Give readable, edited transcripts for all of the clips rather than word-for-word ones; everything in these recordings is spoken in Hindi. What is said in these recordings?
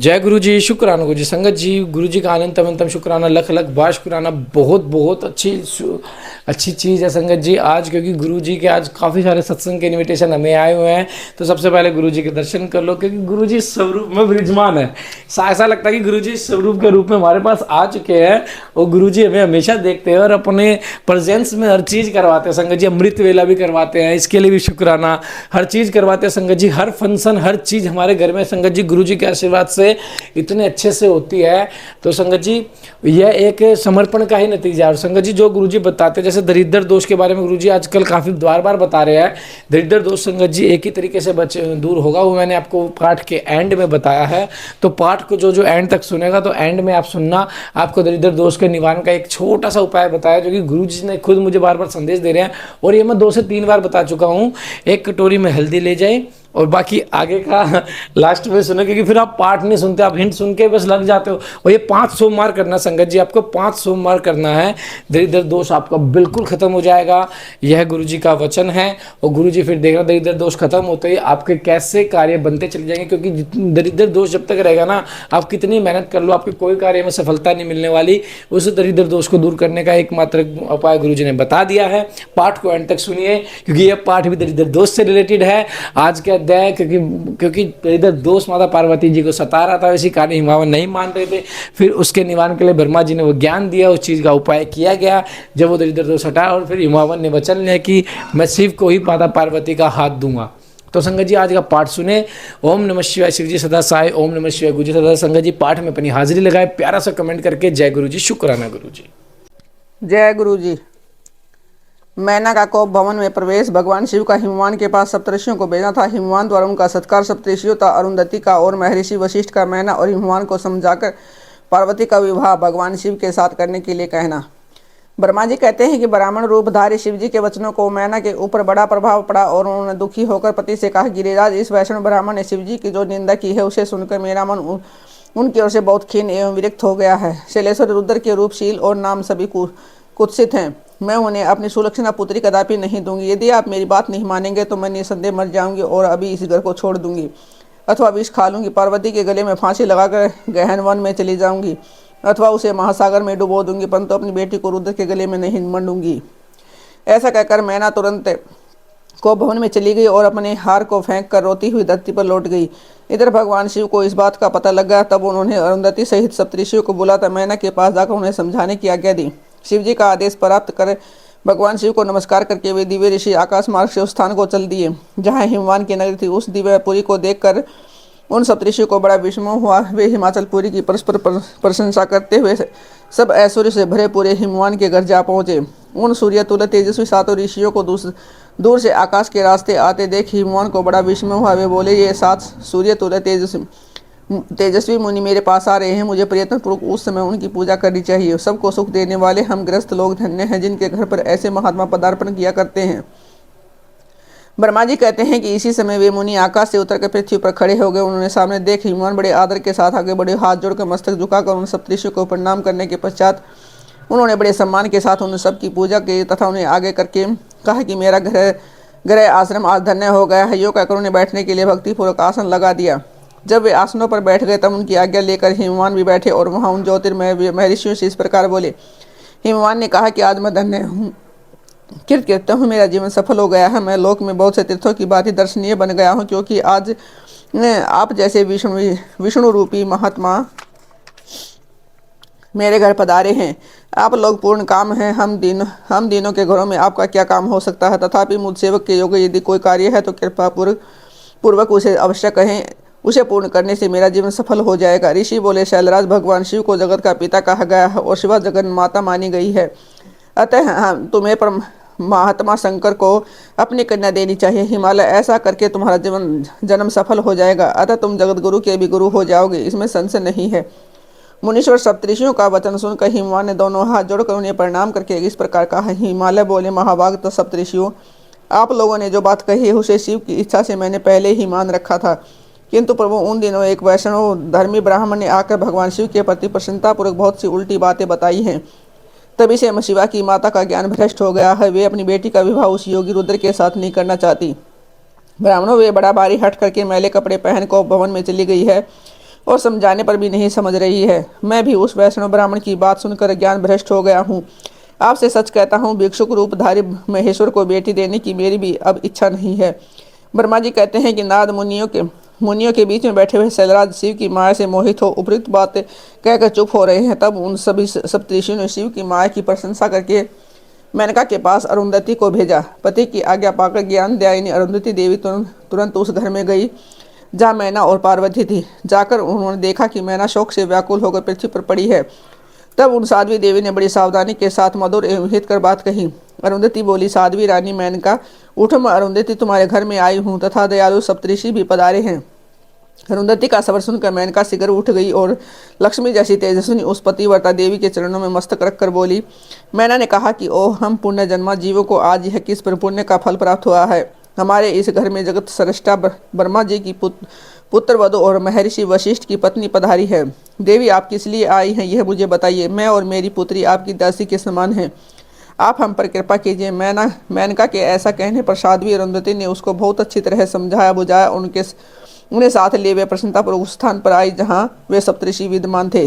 जय गुरु जी, शुक्राना गुरु जी, संगत जी, गुरु जी का अनंत अनंतम शुक्राना, लख लख बार शुक्राना। बहुत बहुत अच्छी चीज़ है संगत जी आज, क्योंकि गुरु जी के आज काफ़ी सारे सत्संग के इनविटेशन हमें आए हुए हैं। तो सबसे पहले गुरु जी के दर्शन कर लो, क्योंकि गुरु जी स्वरूप में विराजमान है। ऐसा लगता है कि गुरु जी स्वरूप के रूप में हमारे पास आ चुके हैं और गुरु जी हमें हमेशा देखते हैं और अपने प्रेजेंस में हर चीज़ करवाते हैं संगत जी। अमृत वेला भी करवाते हैं, इसके लिए भी शुक्राना। हर चीज़ करवाते हैं संगत जी, हर फंक्शन हर चीज़ हमारे घर में संगत जी गुरु जी के आशीर्वाद से इतने अच्छे से होती है। तो संगत जी यह एक समर्पण का ही नतीजा है। और संगत जी जो गुरु जी बताते हैं, जैसे दरिद्र दोष के बारे में गुरु जी आजकल काफ़ी बार बता रहे हैं। दरिद्र दोष संगत जी एक ही तरीके से दूर होगा, वो मैंने आपको पाठ के एंड में बताया है। तो पाठ को जो एंड तक सुनेगा, तो एंड में आप सुनना, आपको दरिद्र दोष के निवारण का एक छोटा सा उपाय बताया, जो कि गुरु जी ने खुद मुझे बार संदेश दे रहे हैं। और ये मैं 2 से 3 बार बता चुका हूँ। एक कटोरी में हल्दी ले जाए और बाकी आगे का लास्ट में सुनो, क्योंकि फिर आप पाठ नहीं सुनते, आप हिंट सुन के बस लग जाते हो। और ये 5 सोमवार करना संगत जी, आपको 5 सोमवार करना है। दरिद्र दोष आपका बिल्कुल खत्म हो जाएगा, यह गुरु जी का वचन है। और गुरु जी फिर देखना, दरिद्र दोष खत्म होते ही आपके कैसे कार्य बनते चले जाएंगे। क्योंकि दरिद्र दोष जब तक रहेगा ना, आप कितनी मेहनत कर लो, आपके कोई कार्य में सफलता नहीं मिलने वाली। उस दरिद्र दोष को दूर करने का एकमात्र उपाय गुरु जी ने बता दिया है। पाठ को एंड तक सुनिए, क्योंकि यह पाठ भी दरिद्र दोष से रिलेटेड है आज के अध्याय। क्योंकि इधर दोष माता पार्वती जी को सता रहा था, इसी कारण हिमावन नहीं मान रहे थे। फिर उसके निवारण के लिए ब्रह्मा जी ने वो ज्ञान दिया, उस चीज़ का उपाय किया गया। जब वो दरिद्र दोष हटा, और फिर हिमावन ने वचन लिया कि मैं शिव को ही माता पार्वती का हाथ दूंगा। तो संगत जी आज का पाठ सुने। ओम नमः शिवाय, शिव जी सदा सहाय। ओम नमः शिवाय, गुरु जी सदा। संगत जी पाठ में अपनी हाजिरी लगाए, प्यारा सा कमेंट करके जय गुरु जी, शुक्राना गुरु जी। जय गुरु जी। मैना का कोप भवन में प्रवेश। भगवान शिव का हिमवान के पास सप्तऋषियों को भेजना था। हिमवान द्वारा उनका सत्कार सप्तऋषियों था, अरुंधति का और महर्षि वशिष्ठ का मैना और हिमवान को समझाकर पार्वती का विवाह भगवान शिव के साथ करने के लिए कहना। ब्रह्मा जी कहते हैं कि ब्राह्मण रूपधारी शिव जी के वचनों को मैना के ऊपर बड़ा प्रभाव पड़ा और उन्होंने दुखी होकर पति से कहा, गिरिराज, इस वैष्णव ब्राह्मण ने शिव जी की जो निंदा की है, उसे सुनकर मेरा मन उनकी ओर से बहुत खीन एवं विरक्त हो गया है। शैलेश्वर रुद्र के रूपशील और नाम सभी कुत्सित हैं। मैं उन्हें अपनी सुलक्षणा पुत्री कदापि नहीं दूंगी। यदि आप मेरी बात नहीं मानेंगे तो मैं निसंदेह मर जाऊंगी और अभी इस घर को छोड़ दूंगी, अथवा विष खा लूंगी, पार्वती के गले में फांसी लगाकर गहन वन में चली जाऊंगी, अथवा उसे महासागर में डुबो दूंगी, परंतु अपनी बेटी को रुद्र के गले में नहीं मंडूंगी। ऐसा कहकर मैना तुरंत को भवन में चली गई और अपने हार को फेंक कर रोती हुई धरती पर लौट गई। इधर भगवान शिव को इस बात का पता लग गया। तब उन्होंने अरुंधति सहित सप्तऋषियों को बुलाकर मैना के पास जाकर उन्हें समझाने की आज्ञा दी। शिव जी का आदेश प्राप्त कर भगवान शिव को नमस्कार करके वे दिव्य ऋषि आकाश मार्ग से उस स्थान को चल दिए जहाँ हिमवान की नगरी थी। उस दिव्यपुरी को देखकर उन सप्तऋषियों को बड़ा विस्मय हुआ। वे हिमाचलपुरी की परस्पर प्रशंसा करते हुए सब ऐश्वर्य से भरे पूरे हिमवान के घर जा पहुंचे। उन सूर्य तुल्य तेजस्वी 7 ऋषियों को दूर से आकाश के रास्ते आते देख हिमवान को बड़ा विस्मय हुआ। वे बोले, ये 7 सूर्य तुल्य तेजस्वी मुनि मेरे पास आ रहे हैं, मुझे प्रयत्नपूर्वक उस समय उनकी पूजा करनी चाहिए। सबको सुख देने वाले हम ग्रस्त लोग धन्य हैं, जिनके घर पर ऐसे महात्मा पदार्पण किया करते हैं। ब्रह्मा जी कहते हैं कि इसी समय वे मुनि आकाश से उतरकर पृथ्वी पर खड़े हो गए। उन्होंने सामने देख हिमवान बड़े आदर के साथ आगे बढ़े, हाथ जोड़कर मस्तक झुकाकर उन सप्तऋषियों को प्रणाम करने के पश्चात उन्होंने बड़े सम्मान के साथ उन सबकी पूजा की तथा उन्हें आगे करके कहा कि मेरा ग्रह आश्रम आज धन्य हो गया है। यो कहकर उन्हें बैठने के लिए भक्तिपूर्वक आसन लगा दिया। जब वे आसनों पर बैठ गए तब उनकी आज्ञा लेकर हिमवान भी बैठे और वहाँ उन ज्योतिर्मय महर्षियों से इस प्रकार बोले। हिमवान ने कहा कि आज मैं धन्य हूँ, कृतकृत्य हूँ, मेरा जीवन सफल हो गया है। मैं लोक में बहुत से तीर्थों की भांति दर्शनीय बन गया हूँ, क्योंकि आज आप जैसे विष्णु रूपी महात्मा मेरे घर पधारे हैं। आप लोग पूर्ण काम हैं। हम दिनों के घरों में आपका क्या काम हो सकता है। तथापि मुझ सेवक के योग्य यदि कोई कार्य है तो कृपा पूर्वक उसे अवश्य कहें, उसे पूर्ण करने से मेरा जीवन सफल हो जाएगा। ऋषि बोले, शैलराज, भगवान शिव को जगत का पिता कहा गया है और शिवा जगत माता मानी गई है। अतः तुम्हें महात्मा शंकर को अपनी कन्या देनी चाहिए। हिमालय, ऐसा करके तुम्हारा जन्म सफल हो जाएगा। अतः तुम जगत गुरु के भी गुरु हो जाओगे, इसमें संशय नहीं है। मुनीश्वर सप्तऋषियों का वचन सुनकर हिमवान ने दोनों हाथ जोड़कर उन्हें प्रणाम करके इस प्रकार कहा। हिमालय बोले, महाभाग सप्तऋषियों, आप लोगों ने जो बात कही है उसे शिव की इच्छा से मैंने पहले ही मान रखा था, किंतु प्रभु उन दिनों एक वैष्णव धर्मी ब्राह्मण ने आकर भगवान शिव के प्रति प्रसन्नतापूर्वक बहुत सी उल्टी बातें बताई हैं। तभी से शिवा की माता का ज्ञान भ्रष्ट हो गया है। वे अपनी बेटी का विवाह उस योगी रुद्र के साथ नहीं करना चाहती। ब्राह्मणों, वे बड़ा भारी हट करके मैले कपड़े पहन को भवन में चली गई है और समझाने पर भी नहीं समझ रही है। मैं भी उस वैष्णव ब्राह्मण की बात सुनकर ज्ञान भ्रष्ट हो गया हूँ। आपसे सच कहता हूँ, भिक्षुक रूपधारी महेश्वर को बेटी देने की मेरी भी अब इच्छा नहीं है। ब्रह्मा जी कहते हैं कि नारद मुनियों के बीच में बैठे हुए शैलराज शिव की माया से मोहित हो उपयुक्त बातें कहकर चुप हो रहे हैं। तब उन सभी सप्तऋषियों ने शिव की माया की प्रशंसा करके मेनका के पास अरुंधति को भेजा। पति की आज्ञा पाकर ज्ञान दयायिनी अरुंधति देवी तुरंत उस घर में गई जहाँ मैना और पार्वती थी। जाकर उन्होंने देखा कि मैना शोक से व्याकुल होकर पृथ्वी पर पड़ी है। तब उन साध्वी देवी ने बड़ी सावधानी के साथ मधुर एवं हित कर बात कही। अरुंधति बोली, साध्वी रानी मेनका, उठो, मैं अरुंधति तुम्हारे घर में आई हूँ तथा दयालु सप्तऋषि भी पधारे हैं। अरुंधति का सबर सुनकर मेनका शीघ्र उठ गई और लक्ष्मी जैसी तेजस्विनी उस पतिव्रता देवी के चरणों में मस्तक रखकर बोली। मैना ने कहा कि ओह, हम पुण्य जन्मा जीवों को आज यह किस पर पुण्य का फल प्राप्त हुआ है। हमारे इस घर में जगत सृष्टा ब्रह्मा जी की पुत्र वधु और महर्षि वशिष्ठ की पत्नी पधारी है। देवी, आप किस लिए आई हैं यह मुझे बताइए। मैं और मेरी पुत्री आपकी दासी के समान हैं। आप हम पर कृपा कीजिए। मेनका के ऐसा कहने पर साध्वी अरुंधति ने उसको बहुत अच्छी तरह समझाया बुझाया। उन्हें साथ लिए वे प्रसन्नतापूर्वक उस स्थान पर आई जहाँ वे सप्तऋषि विद्यमान थे।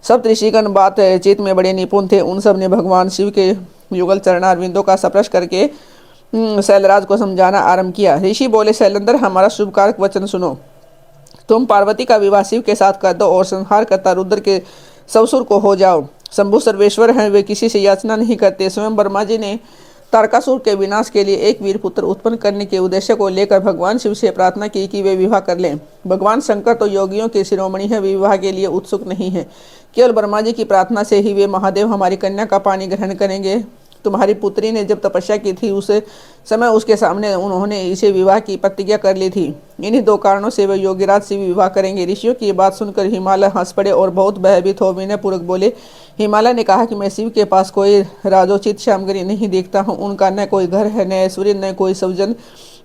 सप्तऋषिगण बातचीत में बड़े निपुण थे। उन सब ने भगवान शिव के युगल चरणारविंदों का स्पर्श करके शैलराज को समझाना आरंभ किया। ऋषि बोले, शैलेंद्र, हमारा शुभकारक वचन सुनो। तुम पार्वती का विवाह शिव के साथ कर दो और संहार करता रुद्र के ससुर को हो जाओ। शंभु सर्वेश्वर हैं, वे किसी से याचना नहीं करते। स्वयं ब्रह्मा जी ने तारकासुर के विनाश के लिए एक वीर पुत्र उत्पन्न करने के उद्देश्य को लेकर भगवान शिव से प्रार्थना की कि वे विवाह कर लें। भगवान शंकर तो योगियों के शिरोमणि हैं, विवाह के लिए उत्सुक नहीं है। केवल ब्रह्मा जी की प्रार्थना से ही वे महादेव हमारी कन्या का पानी ग्रहण करेंगे। तुम्हारी पुत्री ने जब तपस्या की थी उस समय उसके सामने उन्होंने इसे विवाह की प्रतिज्ञा कर ली थी। इन्हीं दो कारणों से वे योगीराज से विवाह करेंगे। ऋषियों की बात सुनकर हिमालय हंस पड़े और बहुत भयभीत हो विनय पूर्वक बोले। हिमालय ने कहा कि मैं शिव के पास कोई राजोचित श्यामगिरी नहीं देखता हूँ। उनका न कोई घर है, न ऐश्वर्य, न कोई स्वजन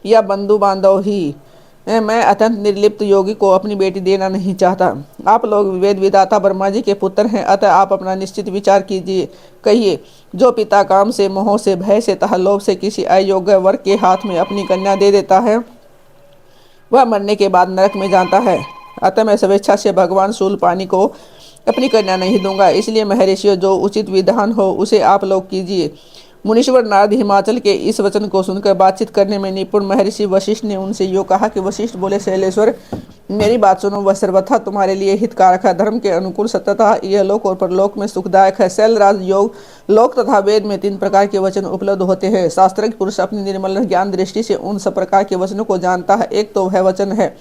या बंधु बांधव ही। मैं अत्यंत निर्लिप्त योगी को अपनी बेटी देना नहीं चाहता। आप लोग वेद विदाता ब्रह्मा जी के पुत्र हैं, अतः आप अपना निश्चित विचार कीजिए। कहिए, जो पिता काम से, मोह से, भय से तथा लोभ से किसी अयोग्य वर के हाथ में अपनी कन्या दे देता है, वह मरने के बाद नरक में जाता है। अतः मैं स्वेच्छा से भगवान शूलपाणी को अपनी कन्या नहीं दूंगा। इसलिए महर्षियों, जो उचित विधान हो उसे आप लोग कीजिए। मुनीश्वर नारद हिमाचल के इस वचन को सुनकर बातचीत करने में निपुण महर्षि वशिष्ठ ने उनसे यो कहा कि वशिष्ठ बोले, शैलेश्वर, मेरी बात सुनो। वह सर्वथा तुम्हारे लिए हितकारक है, धर्म के अनुकूल, सत्यतः यह लोक और परलोक में सुखदायक है। शैलराज, योग, लोक तथा वेद में 3 प्रकार के वचन उपलब्ध होते हैं। शास्त्रज्ञ पुरुष अपनी निर्मल ज्ञान दृष्टि से उन सब प्रकार के वचनों को जानता है। एक तो वह वचन है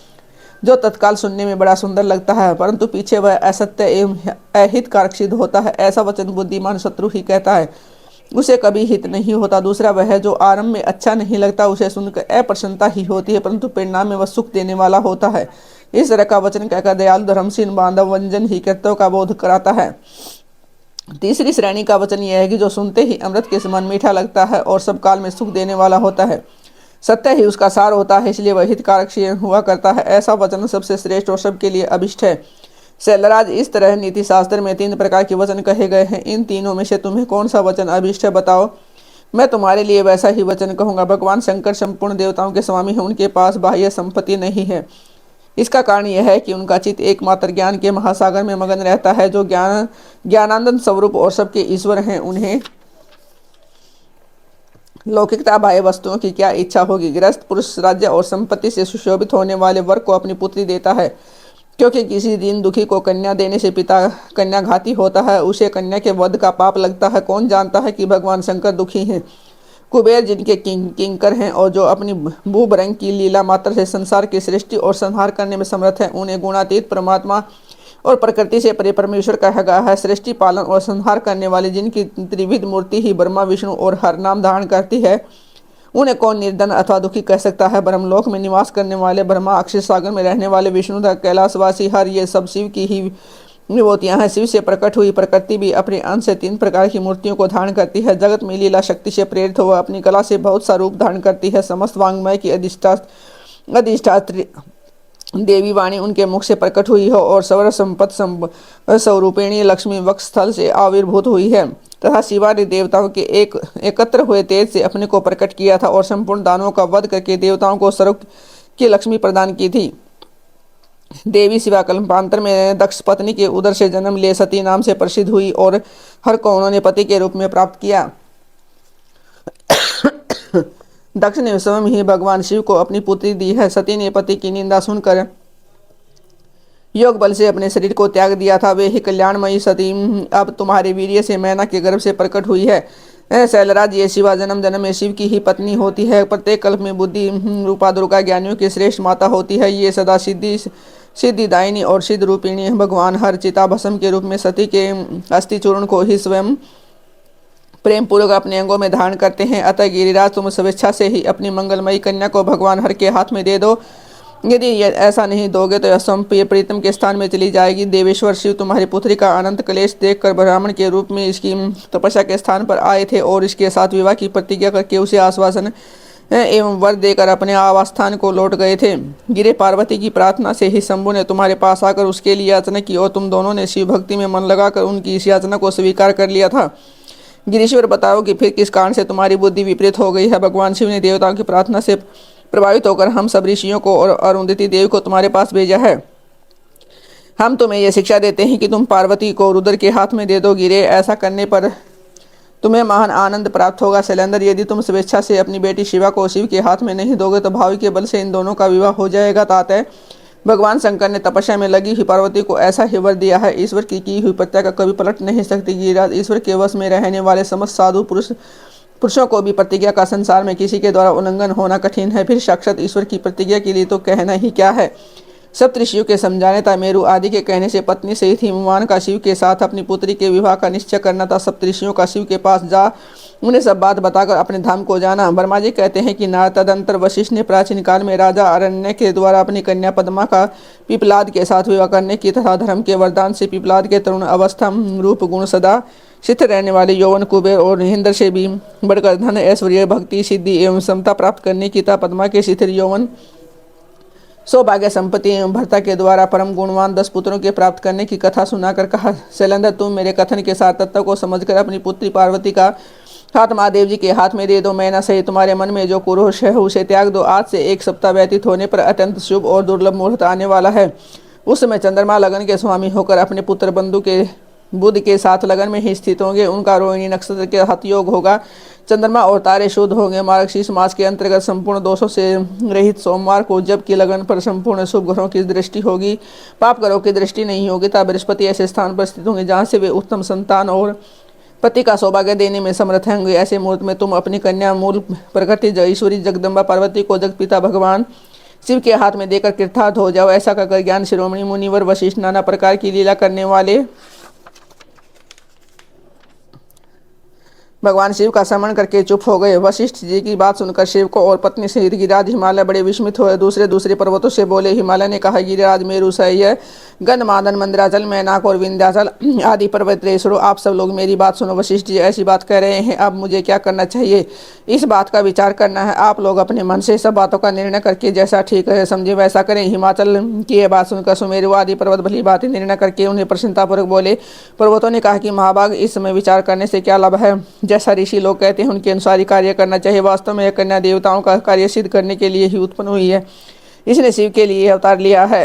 जो तत्काल सुनने में बड़ा सुंदर लगता है, परंतु पीछे वह असत्य एवं अहितकारक सिद्ध होता है। ऐसा वचन बुद्धिमान शत्रु ही कहता है, उसे कभी हित नहीं होता। दूसरा वह है जो आरंभ में अच्छा नहीं लगता, उसे सुनकर अप्रसन्नता ही होती है, परंतु परिणाम में वह सुख देने वाला होता है। इस तरह का वचन कहकर दयालु धर्मशील बांधव वंजन ही कर्तव्य का बोध कराता है। तीसरी श्रेणी का वचन यह है कि जो सुनते ही अमृत के समान मीठा लगता है और सब काल में सुख देने वाला होता है। सत्य ही उसका सार होता है, इसलिए वह हितकारक हुआ करता है। ऐसा वचन सबसे श्रेष्ठ और सबके लिए अभिष्ट है। शैलराज, इस तरह नीति शास्त्र में 3 प्रकार के वचन कहे गए हैं। इन तीनों में से तुम्हें कौन सा वचन अभिष्ट है, बताओ। मैं तुम्हारे लिए वैसा ही वचन कहूँगा। भगवान शंकर संपूर्ण देवताओं के स्वामी हैं, उनके पास बाह्य संपत्ति नहीं है। इसका कारण यह है कि उनका चित्त एकमात्र ज्ञान के महासागर में मगन रहता है, जो ज्ञानानंद स्वरूप और सबके ईश्वर हैं। उन्हें लौकिकता बाह्य वस्तुओं की क्या इच्छा होगी। गृहस्थ पुरुष राज्य और संपत्ति से सुशोभित होने वाले वर को अपनी पुत्री देता है, क्योंकि किसी दीन दुखी को कन्या देने से पिता कन्याघाती होता है, उसे कन्या के वध का पाप लगता है। कौन जानता है कि भगवान शंकर दुखी हैं। कुबेर जिनके किंकर हैं और जो अपनी भूभरंग की लीला मात्र से संसार की सृष्टि और संहार करने में समर्थ हैं, उन्हें गुणातीत परमात्मा और प्रकृति से परे परमेश्वर कहा गया है। सृष्टि पालन और संहार करने वाले जिनकी त्रिविध मूर्ति ही ब्रह्मा विष्णु और हर नाम धारण करती है, उन्हें कौन निर्धन अथवा दुखी कह सकता है। ब्रह्मलोक में निवास करने वाले ब्रह्मा, अक्षय सागर में रहने वाले विष्णुधर, कैलाशवासी हर, ये सब शिव की ही विभूतियाँ हैं। शिव से प्रकट हुई प्रकृति भी अपने अंश से 3 प्रकार की मूर्तियों को धारण करती है। जगत में लीला शक्ति से प्रेरित हो अपनी कला से बहुत सा रूप धारण करती है। समस्त वांग्मय की अधिष्ठात्री देवी वाणी उनके मुख से प्रकट हुई हो और सर्व संपत्ति स्वरूपिणी लक्ष्मी वक्षस्थल से आविर्भूत हुई है, तथा शिवा ने देवताओं के एकत्र हुए तेज से अपने को प्रकट किया था और संपूर्ण दानवों का वध करके देवताओं को सर्व की लक्ष्मी प्रदान की थी। देवी शिवा कल्पांतर में दक्ष पत्नी के उदर से जन्म ले सती नाम से प्रसिद्ध हुई और हर को उन्होंने पति के रूप में प्राप्त किया। दक्ष ने स्वयं ही भगवान शिव को अपनी पुत्री दी है। सती ने पति की निंदा सुनकर योग बल से अपने शरीर को त्याग दिया था। वे ही कल्याणमयी सती अब तुम्हारे वीर्य से मैना के गर्भ से प्रकट हुई है। शैलराज, ये शिवा जन्म जन्म में शिव की ही पत्नी होती है। प्रत्येक कल्प में बुद्धि रूपा दुर्गा ज्ञानियों की श्रेष्ठ माता होती है। ये सदा सिद्धिदायिनी और सिद्ध रूपिणी भगवान हर चिता भस्म के रूप में सती के अस्थि चूर्ण को ही स्वयं प्रेम पूर्वक अपने अंगों में धारण करते हैं। अतः गिरिराज, तुम स्वेच्छा से ही अपनी मंगलमयी कन्या को भगवान हर के हाथ में दे दो। यदि ऐसा नहीं दोगे तो स्वयं प्रीतम के स्थान में चली जाएगी। देवेश्वर शिव तुम्हारी पुत्री का अनंत क्लेश देखकर ब्राह्मण के रूप में इसकी तपस्या के स्थान पर आए थे और इसके साथ विवाह की प्रतिज्ञा करके उसे आश्वासन एवं वर देकर अपने आवास स्थान को लौट गए थे। गिरे, पार्वती की प्रार्थना से ही शंभु ने तुम्हारे पास आकर उसके लिए याचना की और तुम दोनों ने शिव भक्ति में मन लगाकर उनकी इस याचना को स्वीकार कर लिया था। गिरीश्वर, बताओ कि फिर किस कारण से तुम्हारी बुद्धि विपरीत हो गई है। भगवान शिव ने देवताओं की प्रार्थना से प्रभावित होकर हम सब ऋषियों को और अरुंधति देवी को तुम्हारे पास भेजा है। हम तुम्हें यह शिक्षा देते हैं कि तुम पार्वती को रुद्र के हाथ में दे दो। गिरे, ऐसा करने पर तुम्हें महान आनंद प्राप्त होगा। शैलेंद्र, यदि तुम स्वेच्छा से अपनी बेटी शिवा को शिव के हाथ में नहीं दोगे तो भाव के बल से इन दोनों का विवाह हो जाएगा। ताते भगवान शंकर ने तपस्या में लगी हुई पार्वती को ऐसा ही वर दिया है। ईश्वर की हुई प्रतिज्ञा कभी पलट नहीं सकती। गिरिराज, ईश्वर के वश में रहने वाले समस्त साधु पुरुषों को भी प्रतिज्ञा का संसार में किसी के द्वारा उल्लंघन होना कठिन है। फिर साक्षात ईश्वर की प्रतिज्ञा के लिए तो कहना ही क्या है। सप्तऋषियों के समझाने था, मेरु आदि के कहने से पत्नी सहित हिमवान का शिव के साथ अपनी पुत्री के विवाह का निश्चय करना था। सप्तऋषियों का शिव के पास जा उन्हें सब बात बताकर अपने धाम को जाना। ब्रह्मा जी कहते हैं कि तदंतर वशिष्ठ ने प्राचीन काल में राजा अरण्य के द्वारा अपनी कन्या पद्मा का पिपलाद के साथ विवाह करने की तथा धर्म के वरदान से पिपलाद के तरुण अवस्था रूप गुण सदा सिद्ध रहने वाले यौवन कुबेर और इंद्र से भी बढ़कर धन ऐश्वर्य भक्ति सिद्धि एवं समता प्राप्त करने की तथा पद्मा के शिथिर यौवन सौभाग्य संपत्ति एवं भर्ता के द्वारा परम गुणवान 10 पुत्रों के प्राप्त करने की कथा सुनाकर कहा, शैलेंद्र, तुम मेरे कथन के सार तत्व को समझकर अपनी पुत्री पार्वती का हाथ महादेव जी के हाथ में दे दो। मैना सही तुम्हारे मन में जो कुरोष है उसे त्याग दो। आज से 1 सप्ताह व्यतीत होने पर अत्यंत शुभ और दुर्लभ मुहूर्त आने वाला है। उस समय चंद्रमा लगन के स्वामी होकर अपने पुत्र बंधु के बुध के साथ लगन में ही स्थित होंगे। उनका रोहिणी नक्षत्र के हत योग होगा। चंद्रमा और तारे शुद्ध होंगे। मार्गशीर्ष मास के अंतर्गत संपूर्ण दोषों से रहित सोमवार को जबकि लगन पर संपूर्ण शुभ ग्रहों की दृष्टि होगी, पाप ग्रहों की दृष्टि नहीं होगी। तब बृहस्पति ऐसे स्थान पर स्थित होंगे जहाँ से वे उत्तम संतान और पति का सौभाग्य देने में समर्थ होंगे। ऐसे मुहूर्त में तुम अपनी कन्या मूल प्रकृति ईश्वरी जगदम्बा पार्वती को जगपिता भगवान शिव के हाथ में देकर कृतार्थ हो जाओ। ऐसा कहकर ज्ञान शिरोमणि मुनिवर वशिष्ठ नाना प्रकार की लीला करने वाले भगवान शिव का स्मरण करके चुप हो गए। वशिष्ठ जी की बात सुनकर शिव को और पत्नी सहित गिरिराज हिमालय बड़े विस्मित हुए। दूसरे पर्वतों से बोले। हिमालय ने कहा, गिरिराज, मेरु, सह्य, गंधमादन, मंदराचल, मैनाक और विंध्याचल आदि पर्वतेश्वरों, आप सब लोग मेरी बात सुनो। वशिष्ठ जी ऐसी बात कह रहे हैं, अब मुझे क्या करना चाहिए? इस बात का विचार करना है। आप लोग अपने मन से सब बातों का निर्णय करके जैसा ठीक है समझे वैसा करें। हिमाचल की यह बात सुनकर सुमेरु आदि पर्वत भली बातें निर्णय करके उन्हें प्रसन्नतापूर्वक बोले। पर्वतों ने कहा कि महाभाग, इस समय विचार करने से क्या लाभ है? जैसा ऋषि लोग कहते हैं उनके अनुसार ही कार्य करना चाहिए। वास्तव में यह कन्या देवताओं का कार्य सिद्ध करने के लिए ही उत्पन्न हुई है। इसने शिव के लिए अवतार लिया है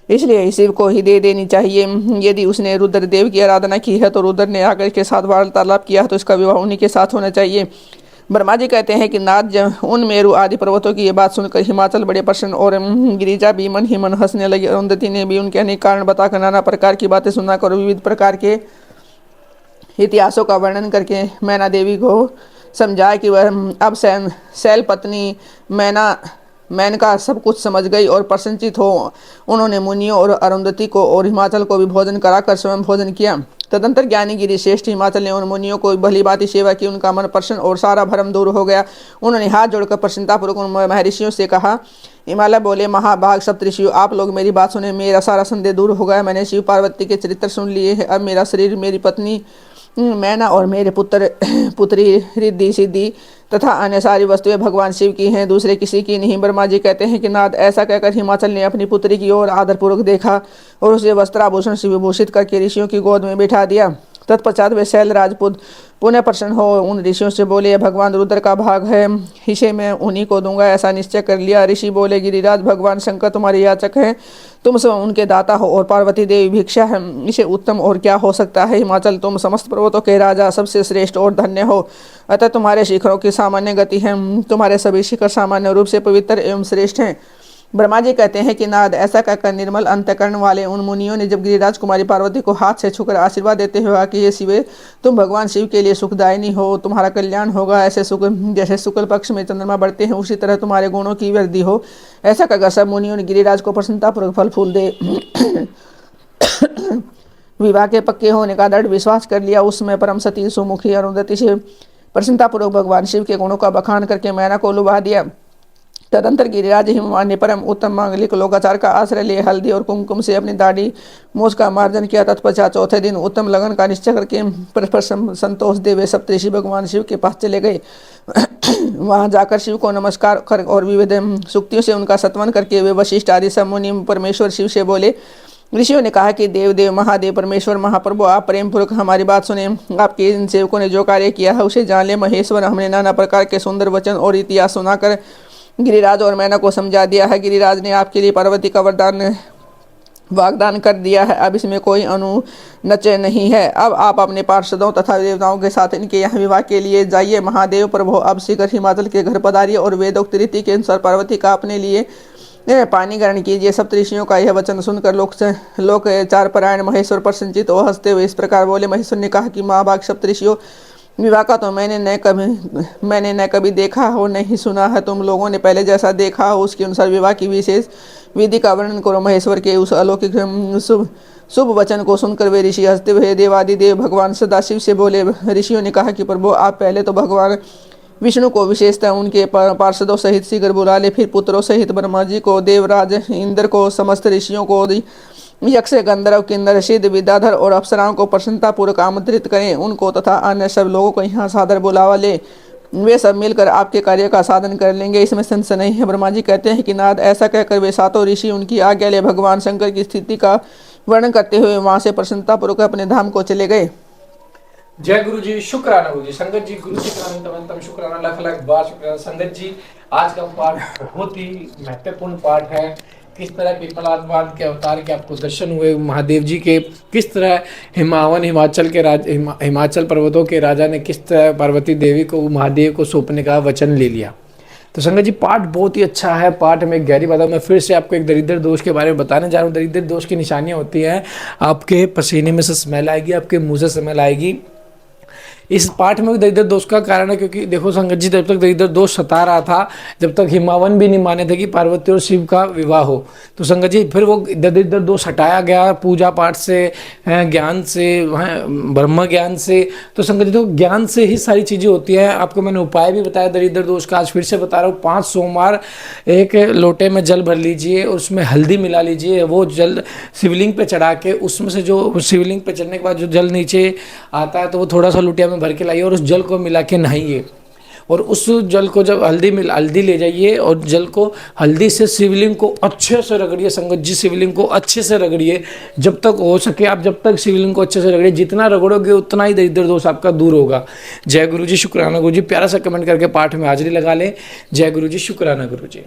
इसलिए शिव को ही दे देनी चाहिए। यदि उसने रुद्र देव की आराधना की है तो रुद्र ने आकर के साथ वार्तालाप किया तो इसका विवाह उन्हीं के साथ होना चाहिए। ब्रह्मा जी कहते हैं कि नाथ, उन मेरु आदि पर्वतों की ये बात सुनकर हिमाचल बड़े प्रसन्न और गिरिजा भी मन ही मन हंसने लगी। अरुंधति ने भी उनके अनेक कारण बताकर नाना प्रकार की बातें सुनाकर विविध प्रकार के इतिहासों का वर्णन करके मैना देवी को समझाया कि वह अब शैल पत्नी मेनका सब कुछ समझ गई और प्रसन्नचित हो उन्होंने मुनियों और अरुंधति को और हिमाचल को भी भोजन कराकर स्वयं भोजन किया। तदंतर ज्ञानी गिरिश्रेष्ठ हिमाचल ने उन मुनियों को भली भांति सेवा की। उनका मन प्रसन्न और सारा भ्रम दूर हो गया। उन्होंने हाथ जोड़कर प्रसन्नतापूर्वक उन महर्षियों से कहा। हिमालय बोले, महाभाग सप्तऋषियों, आप लोग मेरी बात सुने। मेरा सारा संदेह दूर हो गया। मैंने शिव पार्वती के चरित्र सुन लिए हैं। अब मेरा शरीर मेरी पत्नी मैना और मेरे पुत्री रिद्धि सिद्धि तथा अन्य सारी वस्तुएं भगवान शिव की हैं, दूसरे किसी की नहीं। ब्रह्मा जी कहते हैं कि नाथ, ऐसा कहकर हिमाचल ने अपनी पुत्री की ओर आदरपूर्वक देखा और उसे वस्त्राभूषण से विभूषित करके ऋषियों की गोद में बिठा दिया। तत्पश्चात वे शैल राजपूत पुनः प्रसन्न हो उन ऋषियों से बोले, यह भगवान रुद्र का भाग है, इसे मैं उन्हीं को दूंगा, ऐसा निश्चय कर लिया। ऋषि बोले, गिरिराज भगवान शंकर तुम्हारे याचक हैं, तुम सब उनके दाता हो और पार्वती देवी भिक्षा है, इसे उत्तम और क्या हो सकता है। हिमाचल तुम समस्त पर्वतों के राजा सबसे श्रेष्ठ और धन्य हो, अतः तुम्हारे शिखरों की सामान्य गति है, तुम्हारे सभी शिखर सामान्य रूप से पवित्र एवं श्रेष्ठ हैं। ब्रह्मा जी कहते हैं कि नारद, ऐसा कहकर निर्मल अंतकरण वाले उन मुनियों ने जब गिरिराज कुमारी पार्वती को हाथ से छूकर आशीर्वाद देते हुए कहा कि ये शिवे, तुम भगवान शिव के लिए सुखदायिनी हो, तुम्हारा कल्याण होगा, ऐसे सुख जैसे शुक्ल पक्ष में चंद्रमा बढ़ते हैं उसी तरह तुम्हारे गुणों की वृद्धि हो। ऐसा कहकर सब मुनियों ने गिरिराज को प्रसन्नतापूर्वक फल फूल दे विवाह के पक्के होने का दृढ़ विश्वास कर लिया। उस समय परम सती सुमुखी अरुंधति से प्रसन्नतापूर्वक भगवान शिव के गुणों का बखान करके मैना को लुभा दिया। तदंतर गिरिराज हिमवान ने परम उत्तम मांगलिक लोकाचार का आश्रय लिए हल्दी और कुमकुम से अपनी दाढ़ी मूछ का मार्जन किया। तत्पश्चात चौथे दिन उत्तम लगन का निश्चय करके परस्पर संतोष देवे सप्तऋषि भगवान शिव के पास चले गए। वहां जाकर शिव को नमस्कार कर और विविध सुक्तियों से उनका सत्वन करके वे वशिष्ठ आदि सब मुनि परमेश्वर शिव से बोले। ऋषियों ने कहा कि देव देव महादेव परमेश्वर महाप्रभु, आप प्रेम पूर्वक हमारी बात सुने। आपके इन सेवकों ने जो कार्य किया है उसे जान ले महेश्वर। हमने नाना प्रकार के सुंदर वचन और इतिहास सुनाकर गिरिराज और मैना को समझा दिया है। गिरिराज ने आपके लिए पार्वती का वाग्दान कर दिया है, अब इसमें कोई अनुनय नहीं है। अब आप अपने पार्षदों तथा देवताओं के साथ इनके यहाँ विवाह के लिए जाइए। महादेव प्रभु अब शीघ्र हिमाचल के घर पधारिए और वेदोक्त रीति के अनुसार पार्वती का अपने लिए पानी ग्रहण कीजिए। सप्तऋषियों का यह वचन सुनकर लोक चार परायण महेश्वर प्रसन्नचित और हंसते हुए इस प्रकार बोले। महेश्वर ने कहा कि माँ बाग सप्तऋषियों, विवाह का तो मैंने न कभी देखा हो न ही सुना है। तुम लोगों ने पहले जैसा देखा हो उसके अनुसार विवाह की विशेष विधि का वर्णन करो। महेश्वर के उस अलौकिक शुभ वचन को सुनकर वे ऋषि हंसते हुए देवादिदेव भगवान सदाशिव से बोले। ऋषियों ने कहा कि प्रभु, आप पहले तो भगवान विष्णु को विशेषतः उनके पार्षदों सहित शीघ्र बुला ले, फिर पुत्रों सहित ब्रह्मा जी को, देवराज इंद्र को, समस्त ऋषियों को, यक्ष गंधर्व किन्नर सिद्ध विद्याधर और अप्सराओं को प्रसन्नतापूर्वक आमंत्रित करें। उनको तथा अन्य सब लोगों को यहाँ सादर बुलावा ले, वे सब मिलकर आपके कार्य का साधन कर लेंगे, इसमें संशय नहीं है। ब्रह्मा जी कहते हैं कि नारद, ऐसा कहकर वे सातों ऋषि उनकी आज्ञा ले भगवान शंकर की स्थिति का वर्णन करते हुए वहां से प्रसन्नतापूर्वक अपने धाम को चले गए। जय गुरु जी, शुक्राना गुरु जी, संगत जी, गुरु जी का शुक्राना, लख लख बार शुक्राना। संगत जी, आज का पाठ बहुत ही महत्वपूर्ण पाठ है। किस तरह पिपलादवाद के अवतार के आपको दर्शन हुए महादेव जी के, किस तरह हिमाचल पर्वतों के राजा ने किस तरह पार्वती देवी को महादेव को सौंपने का वचन ले लिया। तो संगत जी, पाठ बहुत ही अच्छा है। पाठ में एक गहरी बात है। मैं फिर से आपको एक दरिद्र दोष के बारे में बताने जा रहा हूँ। दरिद्र दोष की निशानियाँ होती हैं, आपके पसीने में से स्मेल आएगी, आपके मुँह से स्मेल आएगी। इस पाठ में दरिद्र दोष का कारण है क्योंकि देखो संगत जी, जब तक दरिद्र दोष सता रहा था, जब तक हिमावन भी नहीं माने थे कि पार्वती और शिव का विवाह हो, तो संगत जी फिर वो दरिद्र दोष हटाया गया पूजा पाठ से, ज्ञान से, ब्रह्म ज्ञान से। तो संगत जी, तो ज्ञान से ही सारी चीज़ें होती हैं। आपको मैंने उपाय भी बताया दरिद्र दोष का, आज फिर से बता रहा हूँ। 5 सोमवार एक लोटे में जल भर लीजिए और उसमें हल्दी मिला लीजिए। वो जल शिवलिंग पे चढ़ा के, उसमें से जो शिवलिंग पे चढ़ने के बाद जो जल नीचे आता है तो वो थोड़ा सा लोटिया में भर के लाइए और उस जल को मिला के नहाइए। और उस जल को जब हल्दी ले जाइए और जल को हल्दी से शिवलिंग को अच्छे से रगड़िए। संगत जी, शिवलिंग को अच्छे से रगड़िए जब तक हो सके। आप जब तक शिवलिंग को अच्छे से रगड़िए, जितना रगड़ोगे उतना ही दरिद्र दोष आपका दूर होगा। जय गुरु जी, शुक्राना गुरु जी। प्यारा सा कमेंट करके पाठ में हाजिरी लगा लें। जय गुरु जी, शुक्राना गुरु जी।